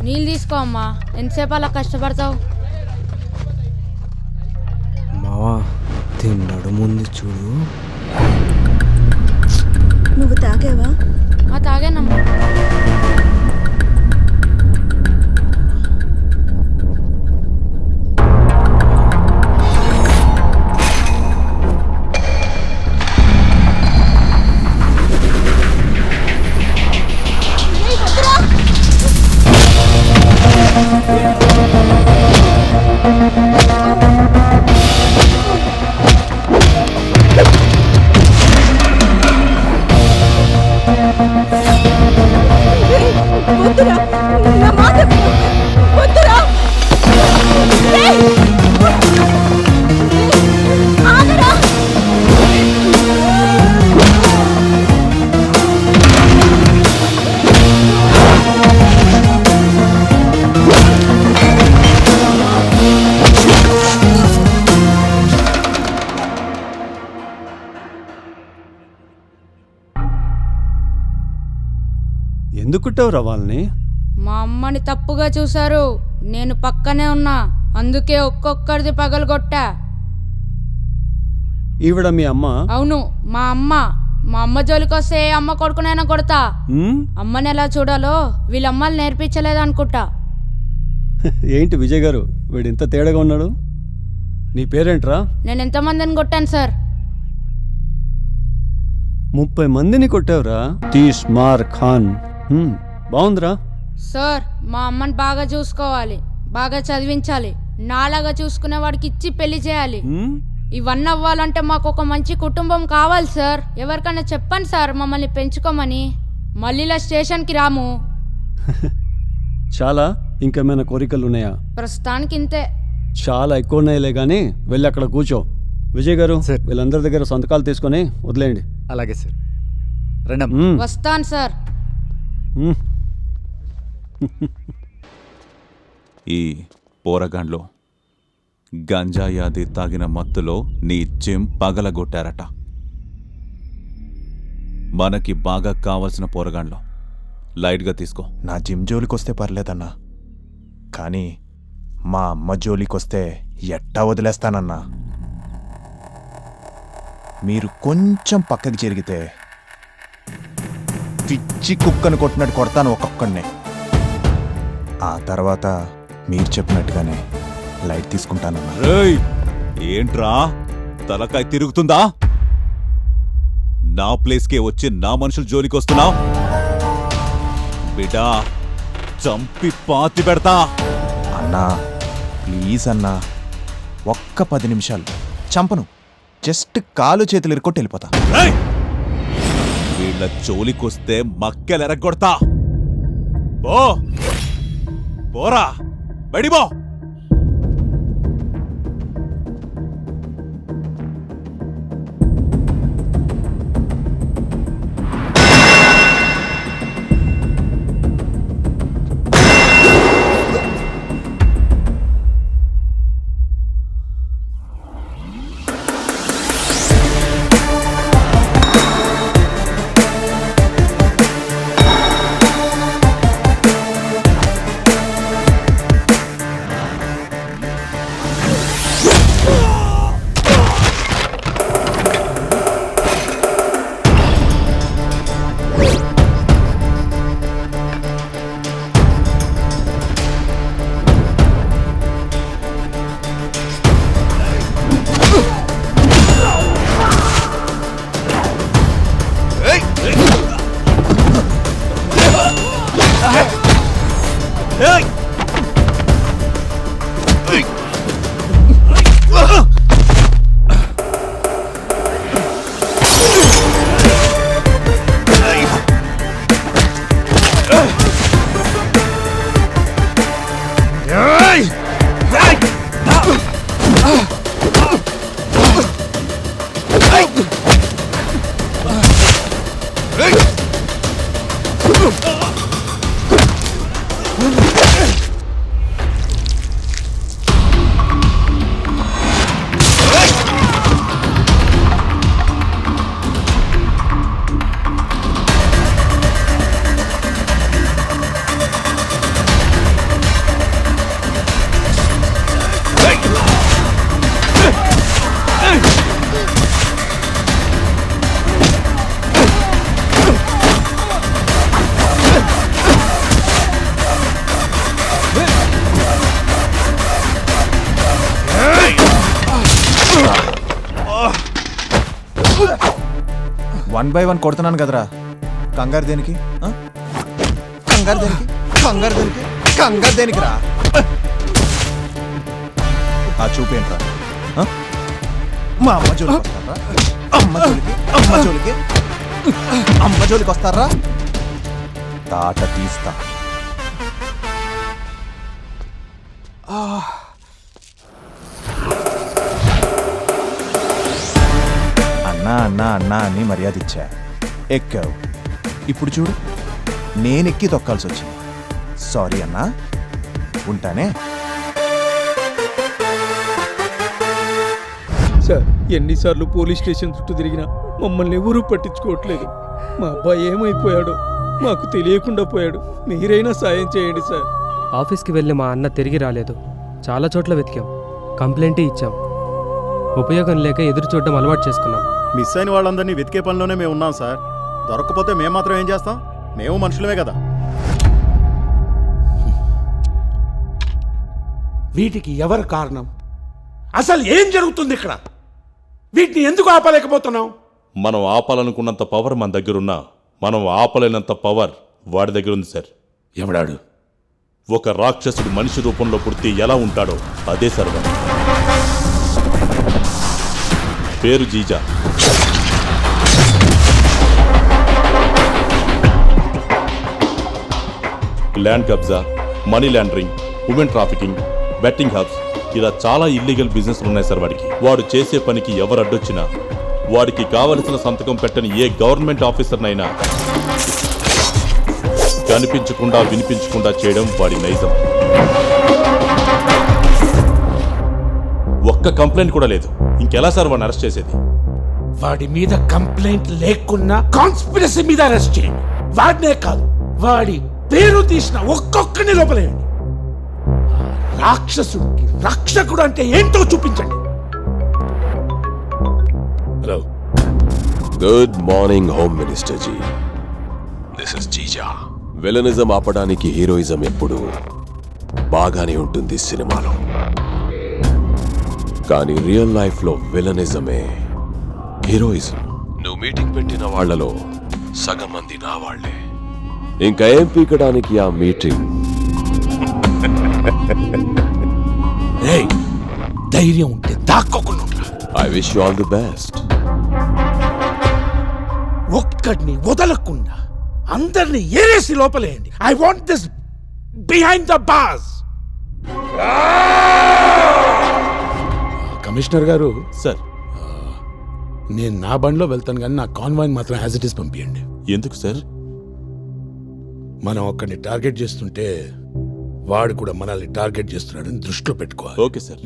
నీళ్ళు తీసుకో అమ్మా. ఎంతసేపు అలా కష్టపడతావు? మావా తిన్నాడు ముందు చూడు. నువ్వు తాగావా? తాగానమ్మా. వద్దురా, నా మాట విను. వద్దురా. ఆగరా. ఎందుకు కుట్టావురా వాళ్ళని? మా అమ్మని తప్పుగా చూశారు. నేను పక్కనే ఉన్నా, అందుకే ఒక్కొక్కరిది పగలగొట్టా. ఈవిడ మీ అమ్మ? అవును, మా అమ్మ. మా అమ్మ జోలికొస్తే ఏ అమ్మ కొడుకునైనా కొడతా. అమ్మని ఎలా చూడాలో వీళ్ళమ్మలు నేర్పించలేదనుకుంటా. ఏంటి విజయ్ గారు, వీడు ఇంత తేడాగా ఉన్నాడు? నీ పేరేంట్రా? నేను ఎంతమందిని కొట్టాను సార్? 30 మందిని కొట్టావురా. తీస్ మార్ ఖాన్. బాగుందిరా. సార్, మా అమ్మని బాగా చూసుకోవాలి, బాగా చదివించాలి, నాలాగా చూసుకునే వాడికి ఇచ్చి పెళ్లి చేయాలి. ఇవన్నీ అవ్వాలంటే మాకు ఒక మంచి కుటుంబం కావాలి సార్. ఎవరికైనా చెప్పండి సార్ మమ్మల్ని పెంచుకోమని. మళ్ళీలా స్టేషన్కి రాము. చాలా ఇంకేమైనా కోరికలు ఉన్నాయా? ప్రస్తుతానికి ఇంతే. చాలా ఎక్కువ ఉన్నాయిలే కానీ వెళ్ళి అక్కడ కూర్చో. విజయ్ గారు, వీళ్ళందరి దగ్గర సంతకాలు తీసుకొని వదిలేయండి. అలాగే సార్. రండి. వస్తాను సార్. ఈ పోరగాండ్లో గంజాయాది తాగిన మత్తులో నీ జిమ్ పగలగొట్టారట. మనకి బాగా కావాల్సిన పోరగాండ్లో లైట్గా తీసుకో. నా జిమ్ జోలికొస్తే పర్లేదన్నా, కానీ మా అమ్మ జోలికొస్తే ఎట్టా వదిలేస్తానన్నా. మీరు కొంచెం పక్కకి జరిగితే పిచ్చి కుక్కను కొట్టినట్టు కొడతాను ఒక్కొక్కడినే. ఆ తర్వాత మీరు చెప్పినట్టుగానే లైట్ తీసుకుంటానన్నా. రేయ్, ఏంట్రా తలకాయ తిరుగుతుందా? నా ప్లేస్కే వచ్చి నా మనుషుల జోలికి వస్తున్నావు? బిడ్డా, చంపి పాతి పెడతా. అన్నా ప్లీజ్ అన్నా, ఒక్క 10 నిమిషాలు. చంపను, జస్ట్ కాలు చేతులు ఇరుక్కొట్టి వెళ్ళిపోతా. వీళ్ళ జోలికొస్తే మక్కెలెరగొడతా. పో, పోరా, బడిపో. 1 by 1 కొడుతున్నాను కదరా, కంగారు దేనికి? ఆ? కంగారు దేనికి? కంగారు దేనికి? కంగారు దేనికి రా? ఆ చూపేంట్రా? ఆ? మా అమ్మ జోలికి వస్తారా? అమ్మ జోలికి వస్తారా? తాట తీస్తా. అన్నా అన్నా అన్నా అని మర్యాద ఇచ్చా, ఎక్కావు. ఇప్పుడు చూడు, నేనెక్కి తొక్కాల్సి వచ్చింది. సారీ అన్నా, ఉంటానే. సార్, ఎన్నిసార్లు పోలీస్ స్టేషన్ చుట్టూ తిరిగినా మమ్మల్ని ఎవరూ పట్టించుకోవట్లేదు. మా అబ్బాయి ఏమైపోయాడో మాకు తెలియకుండా పోయాడు. మీరైనా సాయం చేయండి సార్. ఆఫీస్కి వెళ్ళి మా అన్న తిరిగి రాలేదు. చాలా చోట్ల వెతికాం, కంప్లైంట్ ఇచ్చాం. ఉపయోగం లేక ఎదురు చూడడం అలవాటు చేసుకున్నాం. మిస్ అయిన వాళ్ళందరినీ వెతికే పనిలోనే మేము ఉన్నాం సార్. దొరకకపోతే మేము మాత్రం ఏం చేస్తాం? మేము మనుషులమే కదా. వీటికి ఎవరు కారణం? అసలు ఏం జరుగుతుంది ఇక్కడ? వీటిని ఎందుకు ఆపలేకపోతున్నాం? మనం ఆపాలనుకున్నంత పవర్ మన దగ్గరున్నా మనం ఆపలేనంత పవర్ వాడి దగ్గర ఉంది సార్. ఎవడాడు? ఒక రాక్షసుడు మనిషి రూపంలో పుడితే ఎలా ఉంటాడో అదే సార్ వాడు. పేరు జీజా. ల్యాండ్ కబ్జా, money laundering, women trafficking, betting hubs, ఇలా చాలా ఇల్లీగల్ బిజినెస్లు ఉన్నాయి సార్ వాడికి. వాడు చేసే పనికి ఎవరు అడ్డొచ్చినా వాడికి కావలసిన సంతకం పెట్టని ఏ గవర్నమెంట్ ఆఫీసర్నైనా కనిపించకుండా వినిపించకుండా చేయడం వాడి నైజం. ఒక్క కంప్లైంట్ కూడా లేదు. ఇంకెలా సార్ వాడిని అరెస్ట్ చేసేది? వాడి మీద కంప్లైంట్ లేకున్నా కాన్స్పిరసీ మీద అరెస్ట్ చేయండి. వాడినే కాదు, వాడి పేరు తీసిన ఒక్కొక్కరిని లోపలేయండి. రాక్షసుడికి రక్షకుడు అంటే ఏంటో చూపించండి. Hello. Good morning home minister ji. This is Jija. Villainism ఆపడానికి హీరోయిజం ఎప్పుడు బాగానే ఉంటుంది సినిమాలో, కానీ రియల్ లైఫ్ లో విలనిజమే హీరోయిజం. నువ్వు మీటింగ్ పెట్టిన వాళ్లలో సగం మంది నా వాళ్లే. ఇంకా ఏం పీకడానికి ఆ మీటింగ్? ధైర్యం ఉంటే దాక్కోకుండా. I wish you all the best. ఒక్కడిని వదలకుండా అందరిని ఏరేసి లోపలేయండి. I want this behind the boss. Commissioner గారు. సార్, నేను నా బండిలో వెళ్తాను, కానీ నా కాన్వాయ్ మాత్రం యాజ్ ఇట్ ఈస్ పంపించండి. ఎందుకు సార్? మనం ఒక్కడిని టార్గెట్ చేస్తుంటే వాడు కూడా మనల్ని టార్గెట్ చేస్తున్నాడని దృష్టిలో పెట్టుకోవాలి. Okay sir.